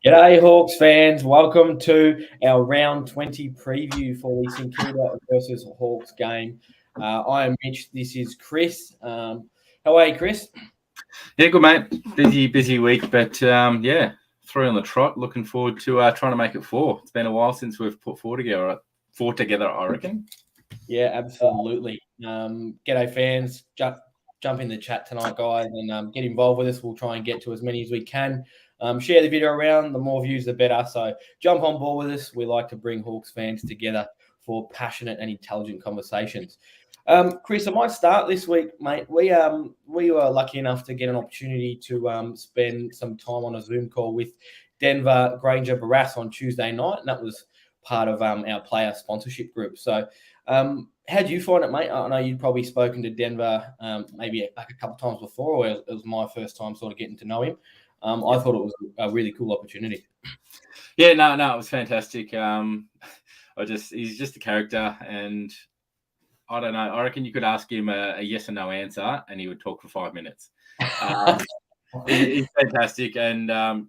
G'day, Hawks fans. Welcome to our round 20 preview for the St. Kilda versus Hawks game. I am Mitch. This is Chris. How are you, Chris? Yeah, good mate. Busy week, but three on the trot. Looking forward to trying to make it four. It's been a while since we've put four together. I reckon. Yeah, absolutely. G'day, fans. Jump in the chat tonight, guys, and get involved with us. We'll try and get to as many as we can. Share the video around. The more views, the better. So jump on board with us. We like to bring Hawks fans together for passionate and intelligent conversations. Chris, I might start this week, mate. We were lucky enough to get an opportunity to spend some time on a Zoom call with Denver Granger Barras on Tuesday night, and that was part of our player sponsorship group. So, how do you find it, mate? I know you'd probably spoken to Denver maybe like a couple of times before, or it was my first time sort of getting to know him. I thought it was a really cool opportunity. Yeah, no, it was fantastic. He's just a character, and I don't know. I reckon you could ask him a yes or no answer, and he would talk for 5 minutes. He's fantastic, and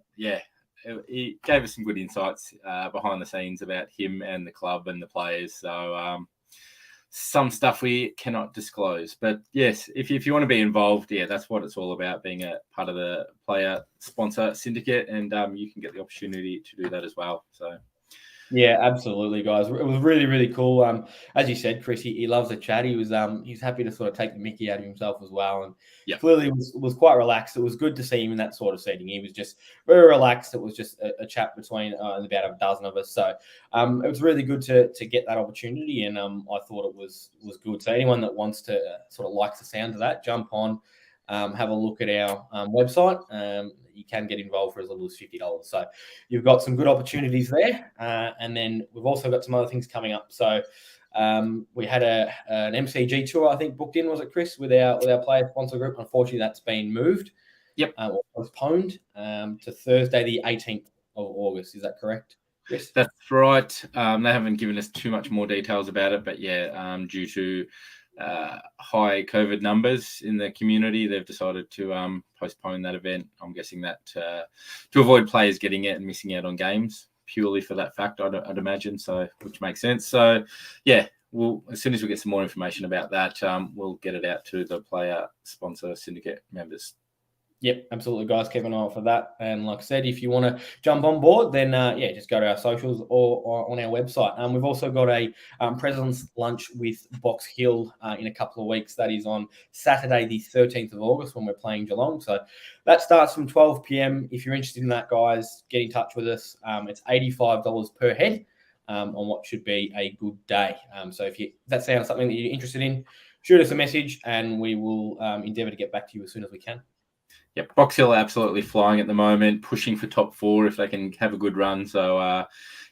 he gave us some good insights behind the scenes about him and the club and the players. So some stuff we cannot disclose, but yes, if you want to be involved, that's what it's all about, being a part of the player sponsor syndicate, and you can get the opportunity to do that as well. So. Yeah, absolutely, guys. It was really, really cool. As you said, Chris, he loves a chat. He's happy to sort of take the mickey out of himself as well, and clearly was quite relaxed. It was good to see him in that sort of setting. He was just very relaxed. It was just a chat between about a dozen of us. So it was really good to get that opportunity, and I thought it was good. So anyone that wants to sort of likes the sound of that, jump on. Have a look at our website. You can get involved for as little as $50. So you've got some good opportunities there. And then we've also got some other things coming up. So we had an MCG tour, I think, booked in, was it, Chris, with our player sponsor group. Unfortunately, that's been moved. Yep. Or postponed to Thursday, the 18th of August. Is that correct, Chris? That's right. They haven't given us too much more details about it, but due to high COVID numbers in the community, they've decided to postpone that event. I'm guessing that to avoid players getting it and missing out on games purely for that fact, I'd imagine. So, which makes sense. So, we'll, as soon as we get some more information about that, we'll get it out to the player sponsor syndicate members. Yep, absolutely, guys. Keep an eye out for that. And like I said, if you want to jump on board, then just go to our socials or on our website. We've also got a President's Lunch with Box Hill in a couple of weeks. That is on Saturday, the 13th of August, when we're playing Geelong. So that starts from 12 p.m. If you're interested in that, guys, get in touch with us. It's $85 per head on what should be a good day. So if that sounds something that you're interested in, shoot us a message and we will endeavour to get back to you as soon as we can. Yep, Box Hill are absolutely flying at the moment, pushing for top four if they can have a good run. So,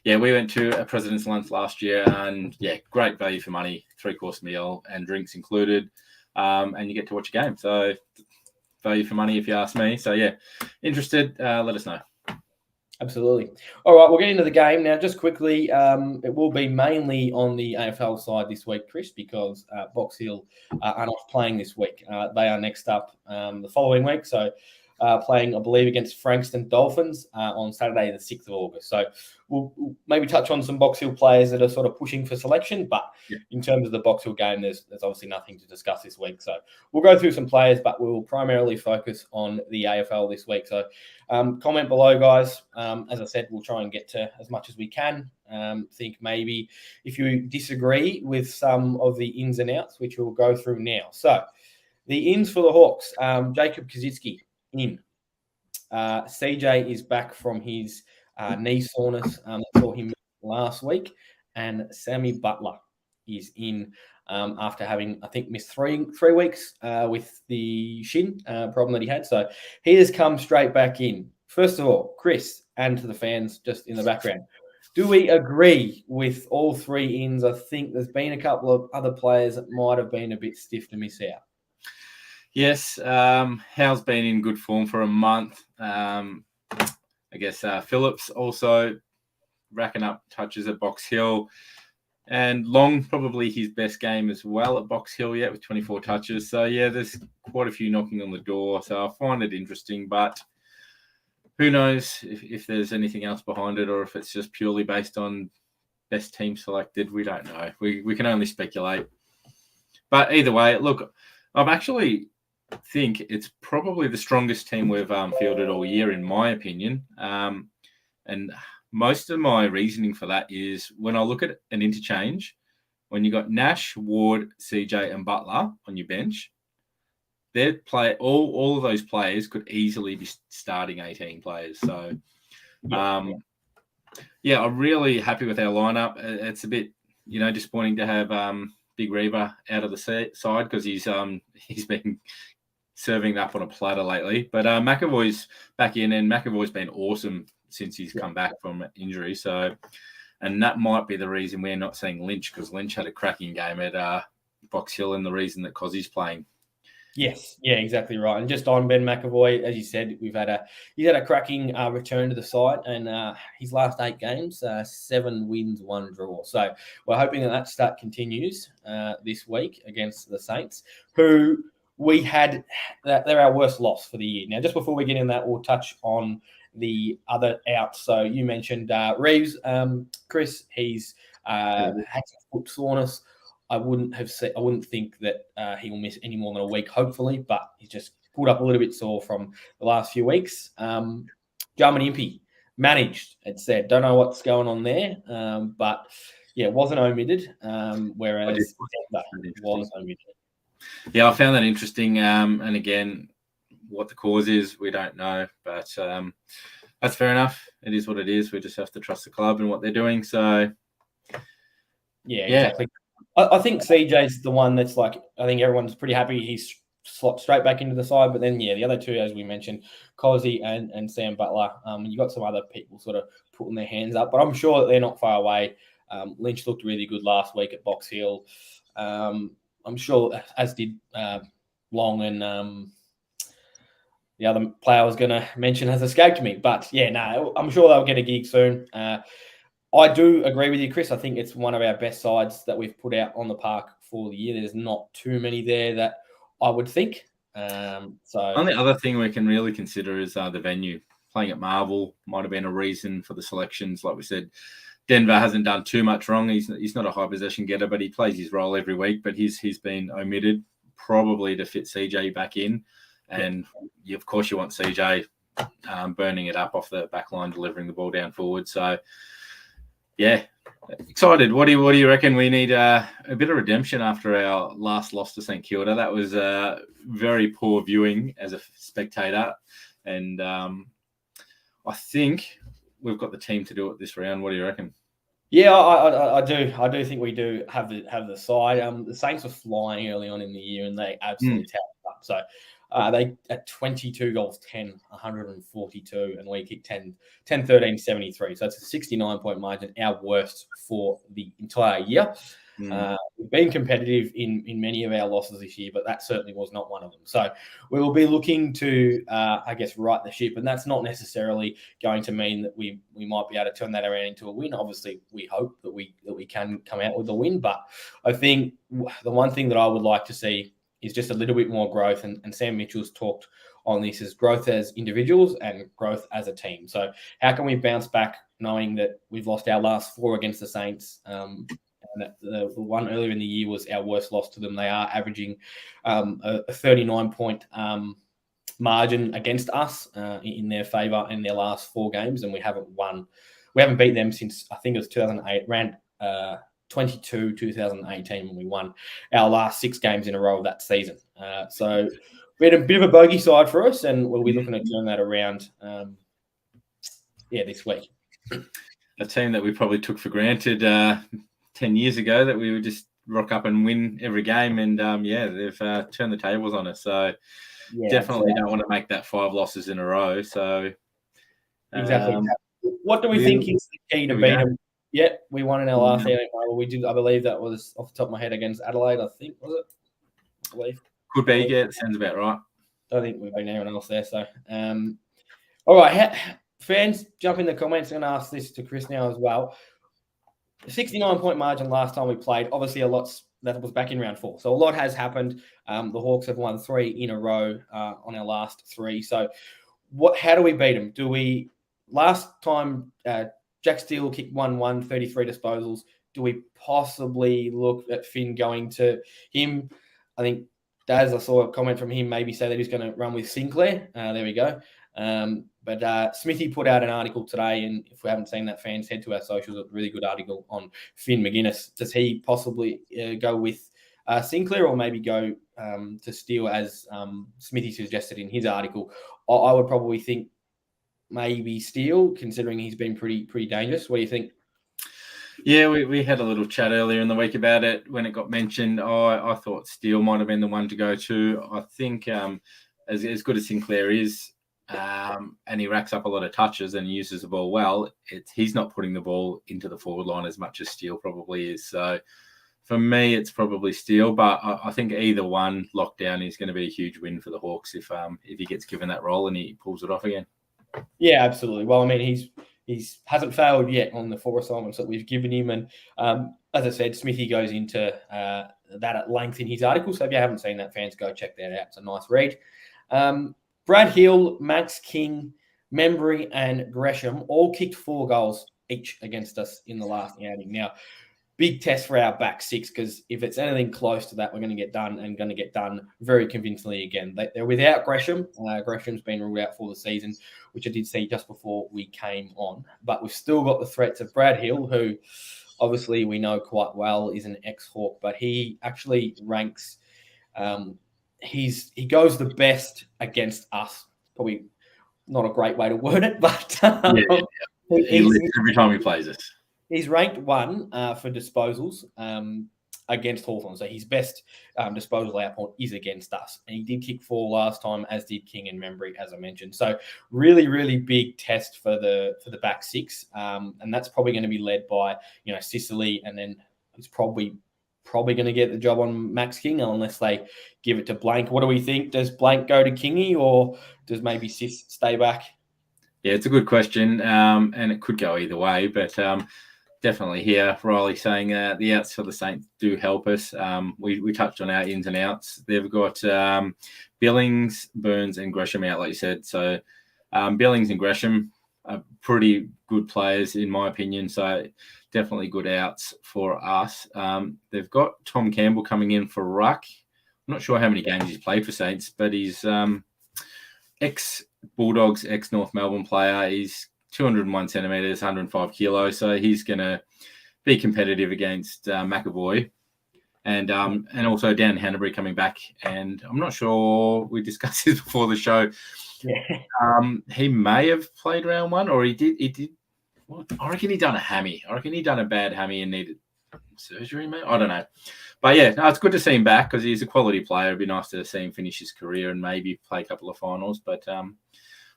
we went to a President's Lunch last year, and great value for money, 3-course meal and drinks included, and you get to watch a game. So, value for money if you ask me. So, interested, let us know. Absolutely. All right, we'll get into the game now. Just quickly, it will be mainly on the AFL side this week, Chris, because Box Hill are not playing this week. They are next up the following week. So playing, I believe, against Frankston Dolphins on Saturday, the 6th of August. So we'll maybe touch on some Box Hill players that are sort of pushing for selection. But in terms of the Box Hill game, there's obviously nothing to discuss this week. So we'll go through some players, but we'll primarily focus on the AFL this week. So comment below, guys. As I said, we'll try and get to as much as we can. Think maybe if you disagree with some of the ins and outs, which we'll go through now. So the ins for the Hawks, Jacob Kosicki in. CJ is back from his knee soreness. Saw him last week. And Sammy Butler is in after having, I think, missed three weeks with the shin problem that he had. So he has come straight back in. First of all, Chris, and to the fans just in the background, do we agree with all three ins? I think there's been a couple of other players that might have been a bit stiff to miss out. Yes, Hal's been in good form for a month. I guess Phillips also racking up touches at Box Hill. And Long, probably his best game as well at Box Hill yet with 24 touches. So, there's quite a few knocking on the door. So I find it interesting. But who knows if there's anything else behind it, or if it's just purely based on best team selected. We don't know. We can only speculate. But either way, look, I've actually think it's probably the strongest team we've fielded all year, in my opinion. And most of my reasoning for that is when I look at an interchange, when you got Nash, Ward, CJ, and Butler on your bench, all of those players could easily be starting 18 players. So, I'm really happy with our lineup. It's a bit, disappointing to have Big Reba out of the side because he's been serving up on a platter lately. But McAvoy's back in, and McAvoy's been awesome since he's come back from injury. So, and that might be the reason we're not seeing Lynch, because Lynch had a cracking game at Box Hill, and the reason that Kosi's playing. Yes, yeah, exactly right. And just on Ben McAvoy, as you said, he's had a cracking return to the side, and his last 8 games, 7 wins, 1 draw. So we're hoping that start continues this week against the Saints, who we had. They're our worst loss for the year. Now, just before we get in that, we'll touch on the other outs. So you mentioned Reeves, Chris. He's had some foot soreness. I wouldn't think that he will miss any more than a week, hopefully, but he's just pulled up a little bit sore from the last few weeks. Jarman Impey managed, it said. Don't know what's going on there, but yeah, wasn't omitted, whereas Denver was omitted. Yeah, I found that interesting. And again, what the cause is, we don't know, but that's fair enough. It is what it is. We just have to trust the club and what they're doing. So, yeah. Exactly. I think CJ's the one that's I think everyone's pretty happy he's slots straight back into the side. But then, the other two, as we mentioned, Kosi and Sam Butler, you got some other people sort of putting their hands up, but I'm sure that they're not far away. Lynch looked really good last week at Box Hill. I'm sure, as did Long, and the other player I was going to mention has escaped me. But, I'm sure they'll get a gig soon. I do agree with you, Chris. I think it's one of our best sides that we've put out on the park for the year. There's not too many there that I would think. Only other thing we can really consider is the venue. Playing at Marvel might have been a reason for the selections. Like we said, Denver hasn't done too much wrong. He's not a high possession getter, but he plays his role every week. But he's been omitted, probably to fit CJ back in. And of course you want CJ burning it up off the back line, delivering the ball down forward. So, yeah, excited. What do you reckon? We need a bit of redemption after our last loss to St. Kilda. That was very poor viewing as a spectator. And I think we've got the team to do it this round. What do you reckon? Yeah, I do. I do think we do have the side. The Saints were flying early on in the year, and they absolutely tapped up. So they at 22 goals, 10, 142, and we kicked 10, 13, 73. So it's a 69-point margin, our worst for the entire year. We've been competitive in many of our losses this year, but that certainly was not one of them. So we will be looking to, right the ship, and that's not necessarily going to mean that we might be able to turn that around into a win. Obviously, we hope that we can come out with a win, but I think the one thing that I would like to see is just a little bit more growth, and Sam Mitchell's talked on this as growth as individuals and growth as a team. So how can we bounce back knowing that we've lost our last 4 against the Saints? And the one earlier in the year was our worst loss to them. They are averaging a 39-point margin against us in their favour in their last 4 games, and we haven't won. We haven't beat them since, I think it was 2008, round 22, 2018, when we won our last 6 games in a row of that season. So we had a bit of a bogey side for us, and we'll be looking to turn that around this week. A team that we probably took for granted 10 years ago, that we would just rock up and win every game, and they've turned the tables on us. So definitely don't want to make that 5 losses in a row. So exactly. What do we think is the key to beat them? Yeah, we won in our last game. We did. I believe that was off the top of my head against Adelaide. I think, was it? I believe could be. Yeah, it sounds about right. I don't think we've been anyone else there. So, all right, fans, jump in the comments. I'm going to ask this to Chris now as well. 69-point margin last time we played. Obviously, that was back in round 4. So a lot has happened. The Hawks have won 3 in a row on our last 3. So How do we beat him? Do we last time Jack Steele kicked 1-1, 33 disposals? Do we possibly look at Finn going to him? I think Daz, I saw a comment from him maybe say that he's going to run with Sinclair. There we go. But Smithy put out an article today, and if we haven't seen that, fans, head to our socials. A really good article on Finn McGuinness. Does he possibly go with Sinclair, or maybe go to Steele, as Smithy suggested in his article? I would probably think maybe Steele, considering he's been pretty dangerous. What do you think? Yeah, we had a little chat earlier in the week about it when it got mentioned. I thought Steele might have been the one to go to. I think as good as Sinclair is, and he racks up a lot of touches and uses the ball well, he's not putting the ball into the forward line as much as Steele probably is. So for me, it's probably Steele, but I think either one lockdown is going to be a huge win for the Hawks if he gets given that role and he pulls it off again. Yeah, absolutely. Well, I mean, he's hasn't failed yet on the 4 assignments that we've given him, and as I said, Smithy goes into that at length in his article. So if you haven't seen that, fans, go check that out. It's a nice read. Brad Hill, Max King, Membry, and Gresham all kicked 4 goals each against us in the last outing. Now, big test for our back six, because if it's anything close to that, we're going to get done, and going to get done very convincingly again. They're without Gresham. Gresham's been ruled out for the season, which I did see just before we came on. But we've still got the threats of Brad Hill, who obviously we know quite well is an ex-Hawk, but he actually ranks he goes the best against us. Probably not a great way to word it, but he lives every time he plays us. He's ranked 1 for disposals against Hawthorn. So his best disposal output is against us. And he did kick 4 last time, as did King and Membry, as I mentioned. So really, really big test for the back six. And that's probably going to be led by, Sicily, and then he's probably going to get the job on Max King unless they give it to Blank. What do we think? Does Blank go to Kingy, or does maybe Sis stay back? Yeah, it's a good question, and it could go either way, but definitely here, Riley saying the outs for the Saints do help us. We touched on our ins and outs. They've got Billings, Burns, and Gresham out, like you said. So Billings and Gresham are pretty good players, in my opinion. So definitely good outs for us. They've got Tom Campbell coming in for ruck. I'm not sure how many games he's played for Saints, but he's ex-Bulldogs, ex-North Melbourne player. He's 201 centimetres, 105 kilos. So he's going to be competitive against McAvoy. And also Dan Hanbury coming back. And I'm not sure, we discussed this before the show. Yeah. He may have played round 1, or he did. Well, I reckon he done a hammy. I reckon he done a bad hammy and needed surgery, mate. I don't know. But yeah, no, it's good to see him back because he's a quality player. It'd be nice to see him finish his career and maybe play a couple of finals. But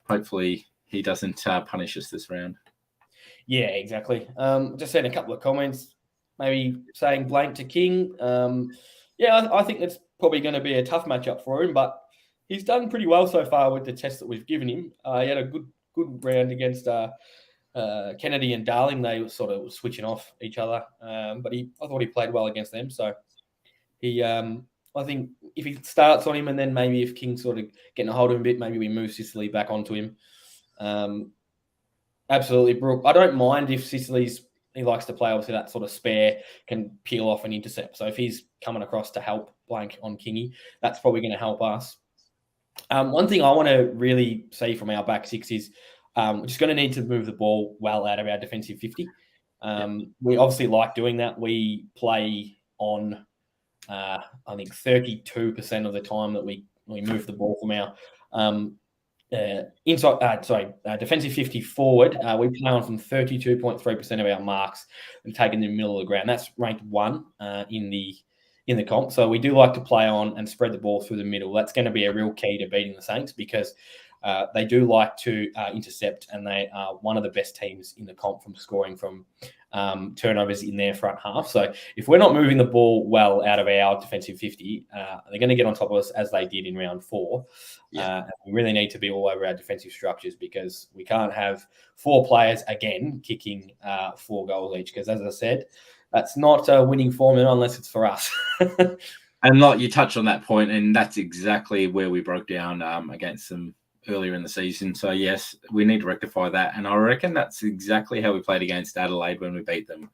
hopefully he doesn't punish us this round. Yeah, exactly. Just sent a couple of comments, maybe saying Blank to King. I think it's probably going to be a tough matchup for him, but he's done pretty well so far with the test that we've given him. He had a good round against Kennedy and Darling. They were sort of switching off each other, but I thought he played well against them. So he, I think if he starts on him, and then maybe if King's sort of getting a hold of him a bit, maybe we move Sicily back onto him. Absolutely, Brooke. I don't mind if he likes to play, obviously, that sort of spare, can peel off and intercept. So if he's coming across to help Blank on Kingy, that's probably going to help us. One thing I want to really see from our back six is we're just going to need to move the ball well out of our defensive 50. We obviously like doing that. We play on, I think, 32% of the time that we move the ball from our defensive 50 forward. We play on from 32.3% of our marks and taken in the middle of the ground. That's ranked 1 in the comp. So we do like to play on and spread the ball through the middle. That's going to be a real key to beating the Saints, because they do like to intercept, and they are one of the best teams in the comp from scoring from turnovers in their front half. So if we're not moving the ball well out of our defensive 50, they're going to get on top of us as they did in round 4. We really need to be all over our defensive structures, because we can't have 4 players again kicking 4 goals each, because as I said, that's not a winning formula unless it's for us. And like you touched on that point, and that's exactly where we broke down against them earlier in the season. So, yes, we need to rectify that. And I reckon that's exactly how we played against Adelaide when we beat them.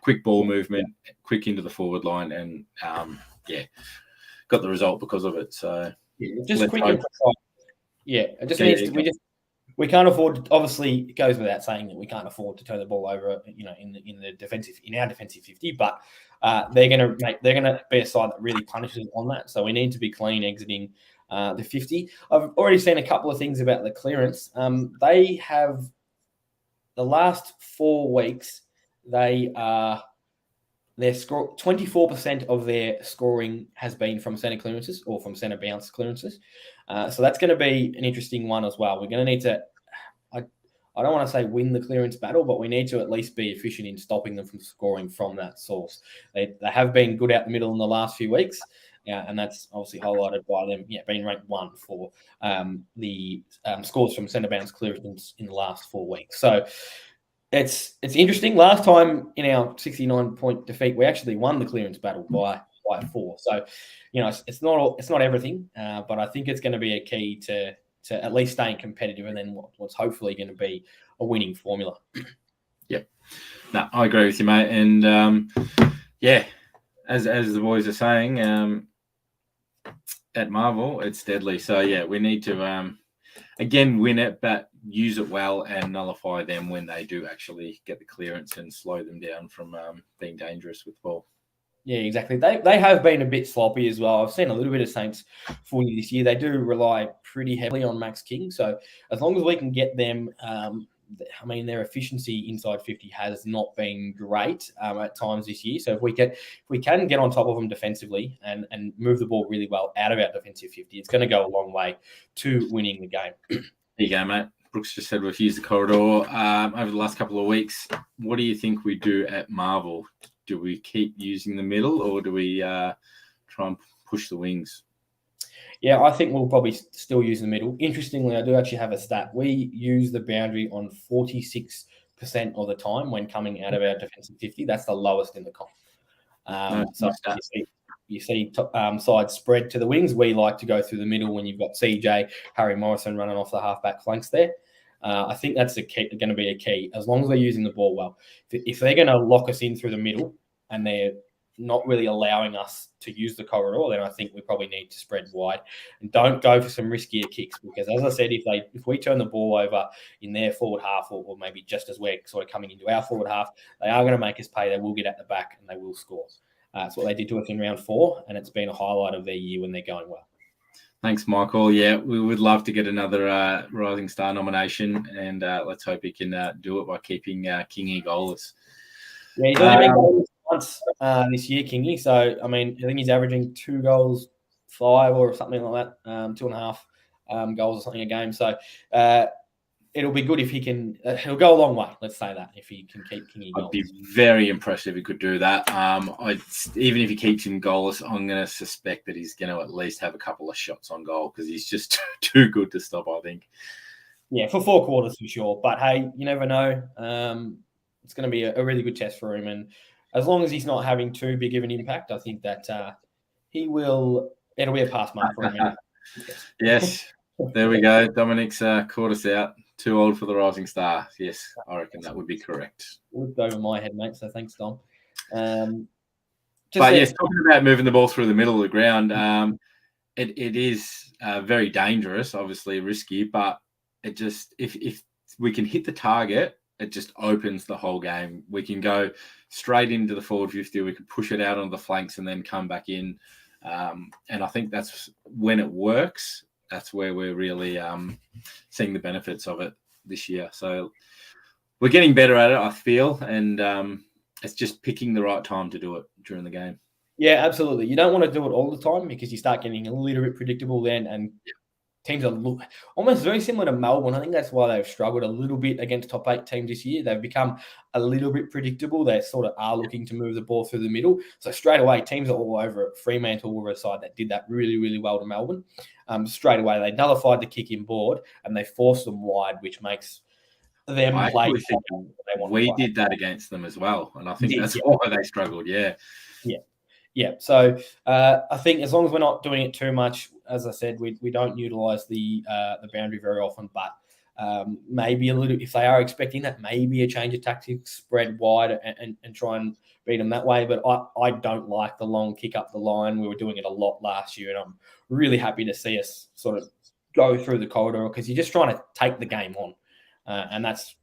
Quick ball movement, quick into the forward line, and, got the result because of it. So, just quick and precise. Yeah, it just needs to. We can't afford. Obviously, it goes without saying that we can't afford to turn the ball over. In our defensive 50. But they're going to be a side that really punishes on that. So we need to be clean exiting the 50. I've already seen a couple of things about the clearance. They have the last 4 weeks. Their score 24% of their scoring has been from center clearances or from center bounce clearances. So that's going to be an interesting one as well. We're going to need to, I don't want to say win the clearance battle, but we need to at least be efficient in stopping them from scoring from that source. They have been good out the middle in the last few weeks, and that's obviously highlighted by them being ranked 1 for the scores from center bounce clearance in the last 4 weeks. So it's interesting. Last time in our 69-point defeat, we actually won the clearance battle by 4. So, it's not everything, but I think it's going to be a key to at least staying competitive, and then what's hopefully going to be a winning formula. Yep. No, I agree with you, mate. And as the boys are saying, at Marvel, it's deadly. So we need to again win it, but use it well and nullify them when they do actually get the clearance and slow them down from being dangerous with the ball. Yeah, exactly. They have been a bit sloppy as well. I've seen a little bit of Saints footy this year. They do rely pretty heavily on Max King. So as long as we can get them, their efficiency inside 50 has not been great at times this year. So if we can get on top of them defensively and move the ball really well out of our defensive 50, it's going to go a long way to winning the game. There you go, mate. Brooks just said we've used the corridor over the last couple of weeks. What do you think we do at Marvel? Do we keep using the middle, or do we try and push the wings? Yeah, I think we'll probably still use the middle. Interestingly, I do actually have a stat. We use the boundary on 46% of the time when coming out of our defensive 50. That's the lowest in the comp. You see sides spread to the wings. We like to go through the middle when you've got CJ, Harry Morrison running off the halfback flanks there. I think that's going to be a key, as long as they're using the ball well. If they're going to lock us in through the middle and they're not really allowing us to use the corridor, then I think we probably need to spread wide and don't go for some riskier kicks, because as I said, if we turn the ball over in their forward half, or maybe just as we're sort of coming into our forward half, they are going to make us pay. They will get at the back and they will score. That's what they did to us in round 4, and it's been a highlight of their year when they're going well. Thanks, Michael. Yeah, we would love to get another Rising Star nomination, and let's hope he can do it by keeping Kingy goalless. Yeah, he's only been goalless once this year, Kingy. So, I think he's averaging 2 goals, 5 or something like that, 2.5 goals or something a game. So, it'll be good if he can. He'll go a long way. Let's say that, if he can keep Kingy goalless. I'd be very impressed if he could do that. Even if he keeps him goalless, I'm going to suspect that he's going to at least have a couple of shots on goal, because he's just too good to stop, I think. Yeah, for 4 quarters for sure. But hey, you never know. It's going to be a really good test for him, and as long as he's not having too big of an impact, I think that he will. It'll be a pass mark for him. Yes, there we go. Dominic's caught us out. Too old for the Rising Star. Yes, I reckon that would be correct. Looked over my head, mate, so thanks, Dom. Talking about moving the ball through the middle of the ground, it is very dangerous, obviously risky, but it just, if we can hit the target, it just opens the whole game. We can go straight into the forward 50. We can push it out on the flanks and then come back in. And I think that's when it works. That's where we're really seeing the benefits of it this year. So we're getting better at it, I feel, and it's just picking the right time to do it during the game. Yeah, absolutely. You don't want to do it all the time, because you start getting a little bit predictable then, and teams are almost very similar to Melbourne. I think that's why they've struggled a little bit against top 8 teams this year. They've become a little bit predictable. They sort of are looking to move the ball through the middle. So straight away, teams are all over it. Fremantle were a side that did that really, really well to Melbourne. Straight away, they nullified the kick in board and they forced them wide, which makes them play. We did that against them as well, and I think that's why they struggled. Yeah. Yeah, so I think as long as we're not doing it too much, as I said, we don't utilise the boundary very often, but maybe a little, if they are expecting that, maybe a change of tactics, spread wide and try and beat them that way. But I don't like the long kick up the line. We were doing it a lot last year, and I'm really happy to see us sort of go through the corridor because you're just trying to take the game on. And that's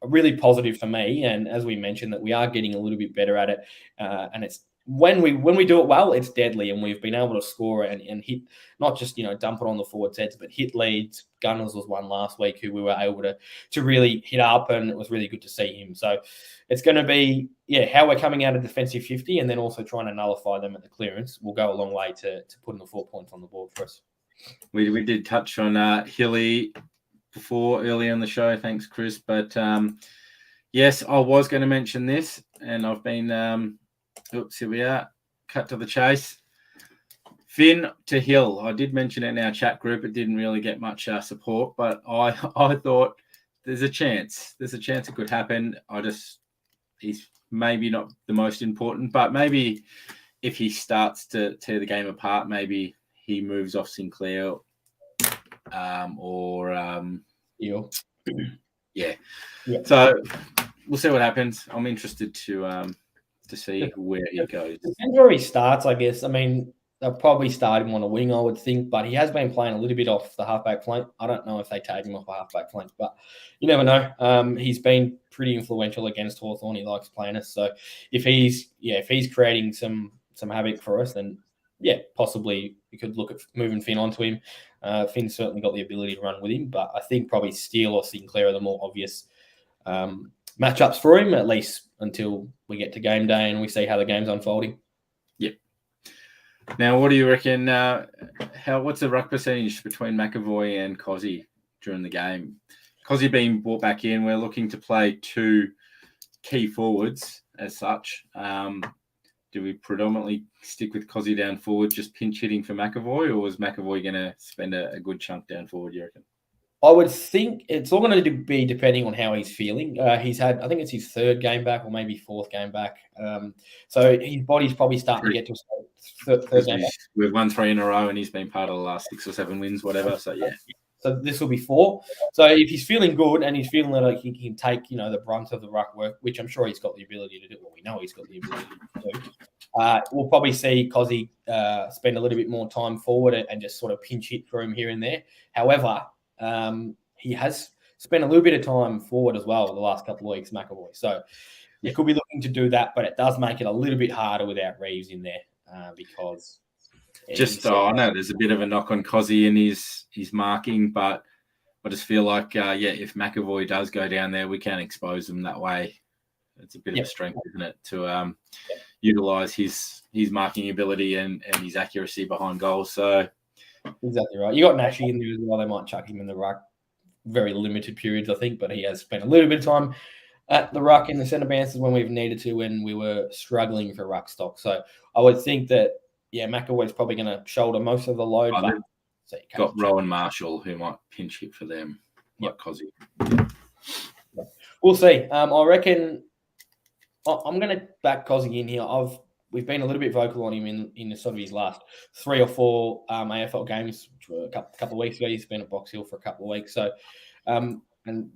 really positive for me. And as we mentioned, that we are getting a little bit better at it. And it's when we do it well, it's deadly. And we've been able to score and hit, not just, dump it on the forward heads, but hit leads. Gunners was one last week who we were able to really hit up, and it was really good to see him. So it's going to be, how we're coming out of defensive 50 and then also trying to nullify them at the clearance will go a long way to putting the 4 points on the board for us. We did touch on Hilly before earlier in the show. Thanks, Chris. But yes, I was going to mention this, and I've been, here we are, cut to the chase. Finn to Hill. I did mention it in our chat group. It didn't really get much support, but I thought there's a chance. There's a chance it could happen. He's maybe not the most important, but maybe if he starts to tear the game apart, maybe he moves off Sinclair yeah. So we'll see what happens. I'm interested to see where he goes. Depends where he starts, I guess. I mean, they'll probably start him on a wing, I would think, but he has been playing a little bit off the halfback flank. I don't know if they tag him off a halfback flank, but you never know. He's been pretty influential against Hawthorn. He likes playing us. So if he's creating some havoc for us, then possibly we could look at moving Finn onto him. Finn's certainly got the ability to run with him, but I think probably Steele or Sinclair are the more obvious matchups for him, at least until we get to game day and we see how the game's unfolding. Yep. Now, what do you reckon? What's the ruck percentage between McAvoy and Kosi during the game? Kosi being brought back in, we're looking to play two key forwards as such. Do we predominantly stick with Kosi down forward, just pinch hitting for McAvoy, or is McAvoy going to spend a good chunk down forward, you reckon? I would think it's all going to be depending on how he's feeling. He's had, I think it's his third game back or maybe fourth game back. So his body's probably starting to get to a third game back. We've won 3 in a row and he's been part of the last 6 or 7 wins, whatever. So, yeah. So this will be 4. So if he's feeling good and he's feeling like he can take, the brunt of the ruck work, which I'm sure he's got the ability to do. Well, we know he's got the ability to do. We'll probably see Kosi spend a little bit more time forward and just sort of pinch hit for him here and there. However, he has spent a little bit of time forward as well the last couple of weeks, McAvoy. So he could be looking to do that, but it does make it a little bit harder without Reeves in there because... I know there's a bit of a knock on Kosi and his marking, but I just feel like, if McAvoy does go down there, we can expose him that way. It's a bit of a strength, isn't it, to utilise his marking ability and his accuracy behind goals. So exactly right. You got Nashi in there as well. They might chuck him in the ruck. Very limited periods, I think, but he has spent a little bit of time at the ruck in the centre bounces when we've needed to, when we were struggling for ruck stock. So I would think that, McAvoy's probably going to shoulder most of the load. Got Rowan Marshall, who might pinch hit for them, like Kosi. We'll see. I reckon I'm going to back Kosi in here. We've been a little bit vocal on him in sort of his last 3 or 4 AFL games, which were a couple of weeks ago. He's been at Box Hill for a couple of weeks. So, and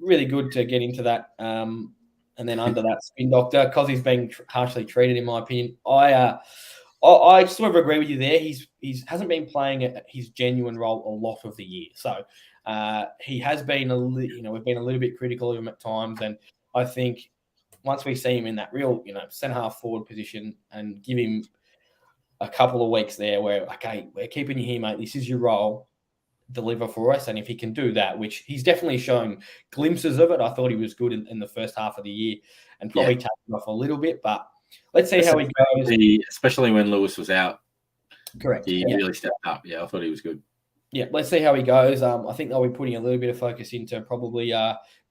really good to get into that. And then under that, spin doctor, Kosi's being harshly treated, in my opinion. I sort of agree with you there. He's hasn't been playing his genuine role a lot of the year. So he has been we've been a little bit critical of him at times. And I think once we see him in that real, centre half forward position and give him a couple of weeks there where, okay, we're keeping you here, mate. This is your role. Deliver for us. And if he can do that, which he's definitely shown glimpses of it, I thought he was good in the first half of the year and probably taken off a little bit, but let's see how he goes. Especially when Lewis was out. Correct. He really stepped up. Yeah, I thought he was good. Yeah, let's see how he goes. I think they'll be putting a little bit of focus into probably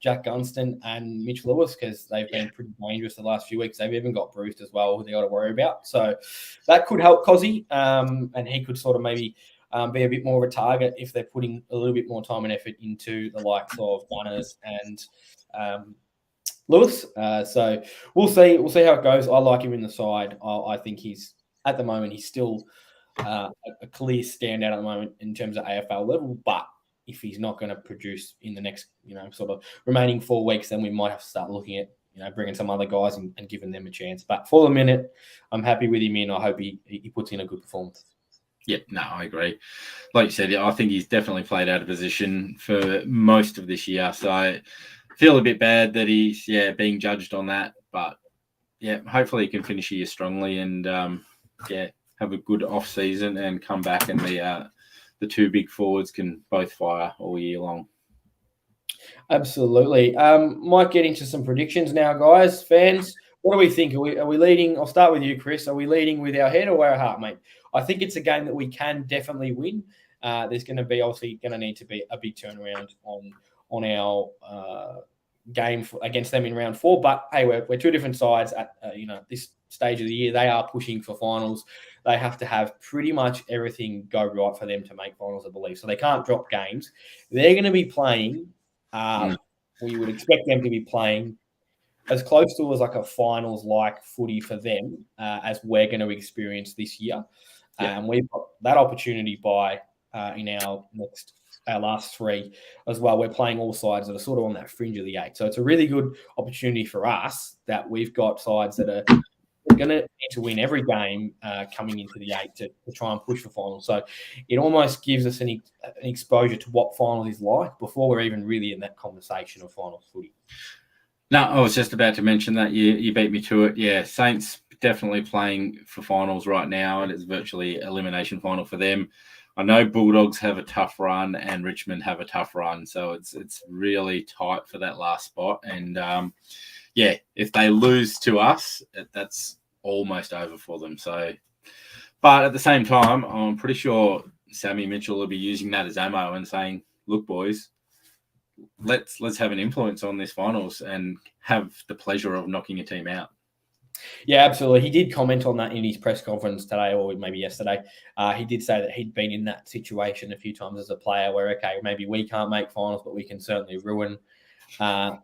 Jack Gunston and Mitch Lewis because they've been pretty dangerous the last few weeks. They've even got Bruce as well, who they got to worry about. So that could help Kosi, and he could sort of maybe be a bit more of a target if they're putting a little bit more time and effort into the likes of Gunners and Lewis. So we'll see how it goes. I like him in the side. I think he's at the moment, he's still a clear standout at the moment in terms of AFL level. But if he's not going to produce in the next, sort of remaining 4 weeks, then we might have to start looking at, bringing some other guys and giving them a chance. But for the minute, I'm happy with him in. I hope he puts in a good performance. Yeah, no, I agree. Like you said, I think he's definitely played out of position for most of this year. So I feel a bit bad that he's being judged on that. But yeah, hopefully he can finish here strongly and have a good off season and come back, and the 2 big forwards can both fire all year long. Absolutely. Might get into some predictions now, guys. Fans, what do we think? Are we leading? I'll start with you, Chris. Are we leading with our head or our heart, mate? I think it's a game that we can definitely win. There's going to be need to be a big turnaround on our game against them in round 4. But hey, we're 2 different sides at this stage of the year. They are pushing for finals. They have to have pretty much everything go right for them to make finals, I believe. So they can't drop games. They're going to be playing. We would expect them to be playing as close to as like a finals-like footy for them as we're going to experience this year. And we've got that opportunity by in our last 3 as well. We're playing all sides that are sort of on that fringe of the 8. So it's a really good opportunity for us that we've got sides that are going to need to win every game coming into the 8 to try and push for finals. So it almost gives us an exposure to what finals is like before we're even really in that conversation of finals footy. No, I was just about to mention that. You beat me to it. Yeah, Saints definitely playing for finals right now, and it's virtually elimination final for them. I know Bulldogs have a tough run and Richmond have a tough run, so it's really tight for that last spot. And if they lose to us, that's almost over for them. So, but at the same time, I'm pretty sure Sammy Mitchell will be using that as ammo and saying, "Look, boys, let's have an influence on this finals and have the pleasure of knocking a team out." Yeah, absolutely. He did comment on that in his press conference today, or maybe yesterday. He did say that he'd been in that situation a few times as a player where, okay, maybe we can't make finals, but we can certainly ruin. I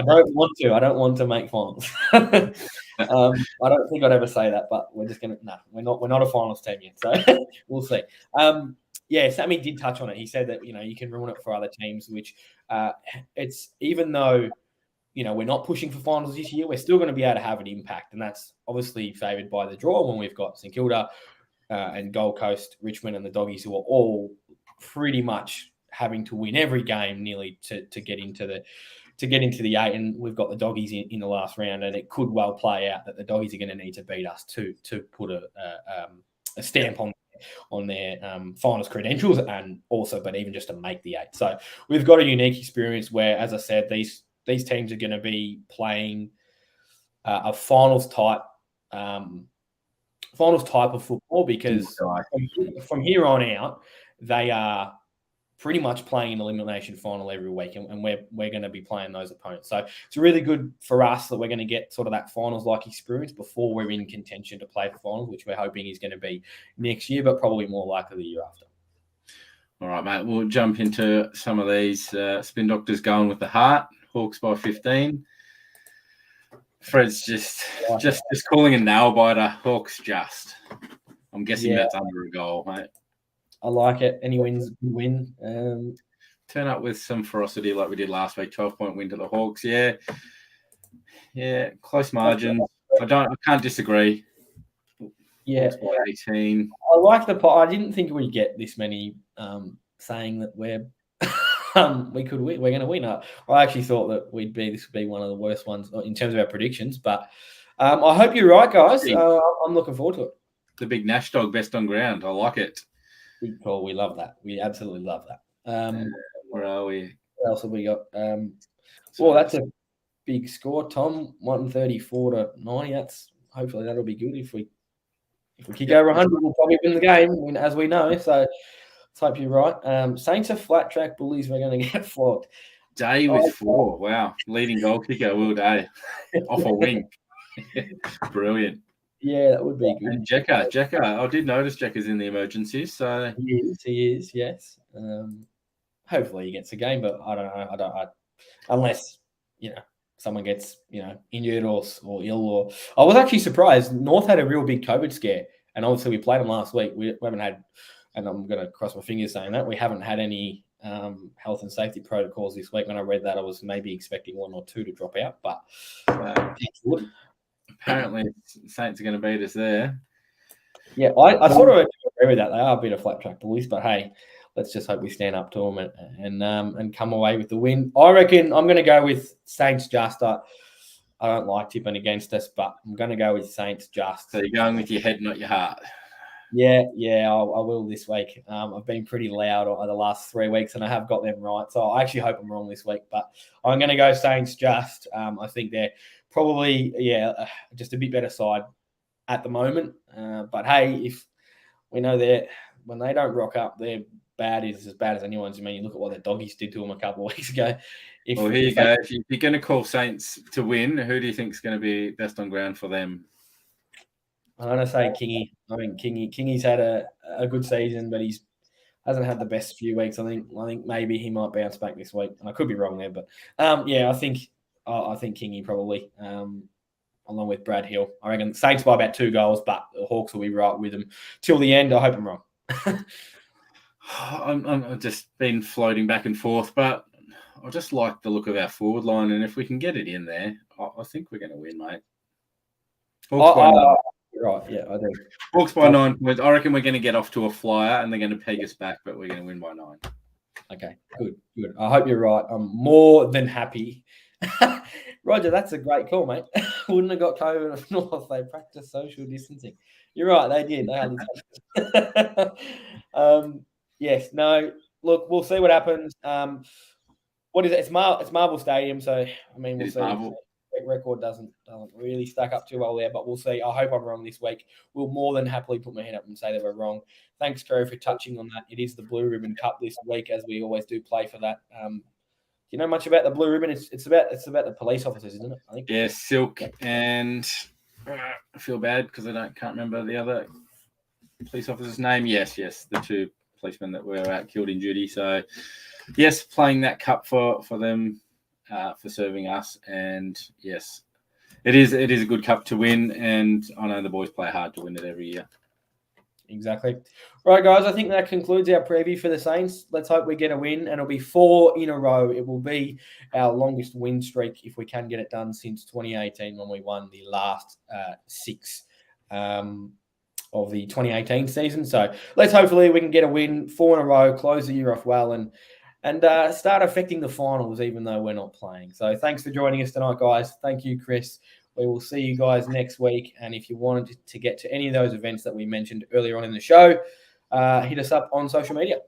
don't want to make finals. I don't think I'd ever say that, but we're just going to, we're not a finals team yet. So we'll see. Sammy did touch on it. He said that, you can ruin it for other teams, which it's, even though, we're not pushing for finals this year, we're still going to be able to have an impact. And that's obviously favoured by the draw when we've got St Kilda and Gold Coast, Richmond and the Doggies, who are all pretty much having to win every game nearly to get into the 8. And we've got the Doggies in the last round, and it could well play out that the Doggies are going to need to beat us to put a stamp on their finals credentials, and also, but even just to make the 8. So we've got a unique experience where, as I said, these teams are going to be playing a finals type of football, because from here on out, they are pretty much playing an elimination final every week, and we're going to be playing those opponents. So it's really good for us that we're going to get sort of that finals-like experience before we're in contention to play for finals, which we're hoping is going to be next year, but probably more likely the year after. All right, mate. We'll jump into some of these. Spin Doctors going with the heart. Hawks by 15. Fred's just calling a nail biter. Hawks just. I'm guessing that's under a goal, mate. I like it. Any wins, win. Turn up with some ferocity like we did last week. 12-point win to the Hawks. Yeah, close margin. I can't disagree. Yeah, Hawks by 18. I like the. I didn't think we'd get this many saying that we could win. We're going to win. I actually thought that this would be one of the worst ones in terms of our predictions. But I hope you're right, guys. I'm looking forward to it. The big Nash dog, best on ground. I like it. Big call. We love that. We absolutely love that. Where are we? What else have we got? That's a big score, Tom. 134-90. Hopefully that'll be good. If we kick over 100, we'll probably win the game, as we know. So let's hope you're right. Saints are flat track bullies. We're going to get flogged. Day with 4. Wow. Leading goal kicker, Will Day. Off a wing. Brilliant. Yeah, that would be good. And Jekka. I did notice Jekka's in the emergencies. So he is. Yes. Hopefully he gets a game, but I don't know. Unless someone gets injured or ill. Or I was actually surprised. North had a real big COVID scare, and obviously we played them last week. We haven't had, and I'm going to cross my fingers saying that we haven't had any health and safety protocols this week. When I read that, I was maybe expecting 1 or 2 to drop out, but apparently Saints are going to beat us there. Yeah, I sort of agree with that. They are a bit of flat track bullies, but hey, let's just hope we stand up to them and come away with the win. I reckon I'm going to go with Saints just. I don't like tipping against us, but I'm going to go with Saints just. So you're going with your head, not your heart. Yeah, I will this week. I've been pretty loud over the last 3 weeks, and I have got them right. So I actually hope I'm wrong this week, but I'm going to go Saints just. I think they're probably, just a bit better side at the moment. But hey, if we know when they don't rock up, their bad is as bad as anyone's. I mean, you look at what the doggies did to them a couple of weeks ago. Here you go. If you're going to call Saints to win, who do you think is going to be best on ground for them? I'm going to say Kingy. I mean, Kingy's had a good season, but he hasn't had the best few weeks. I think maybe he might bounce back this week, and I could be wrong there, but I think Kingy probably. Along with Brad Hill. I reckon Saints by about 2 goals, but the Hawks will be right with them till the end. I hope I'm wrong. I'm just been floating back and forth, but I just like the look of our forward line, and if we can get it in there, I think we're going to win, mate. Hawks by 9. Right, yeah, I do. Hawks by 9 points. I reckon we're going to get off to a flyer, and they're going to peg us back, but we're going to win by 9. Okay, good. I hope you're right. I'm more than happy. Roger, that's a great call, mate. Wouldn't have got COVID if North. They practiced social distancing. You're right, they did. Yes, no. Look, we'll see what happens. What is it? It's Marvel Stadium, so I mean, we'll see. Marvel. Record doesn't really stack up too well there, but we'll see. I hope I'm wrong this week. We'll more than happily put my hand up and say that we're wrong. Thanks, Kerry, for touching on that. It is the Blue Ribbon Cup this week, as we always do play for that. Do you know much about the Blue Ribbon? It's about the police officers, isn't it? I think. Yeah, Silk and I feel bad because I can't remember the other police officer's name. Yes, the 2 policemen that were out killed in duty. So, yes, playing that cup for them for serving us, and yes, it is a good cup to win, and I know the boys play hard to win it every year. Exactly. Right, guys, I think that concludes our preview for the Saints. Let's hope we get a win, and it'll be 4 in a row. It will be our longest win streak if we can get it done since 2018 when we won the last 6 of the 2018 season. So let's hopefully we can get a win, 4 in a row, close the year off well, and start affecting the finals even though we're not playing. So thanks for joining us tonight, guys. Thank you, Chris. We will see you guys next week. And if you wanted to get to any of those events that we mentioned earlier on in the show, hit us up on social media.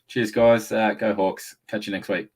Cheers, guys. Go Hawks. Catch you next week.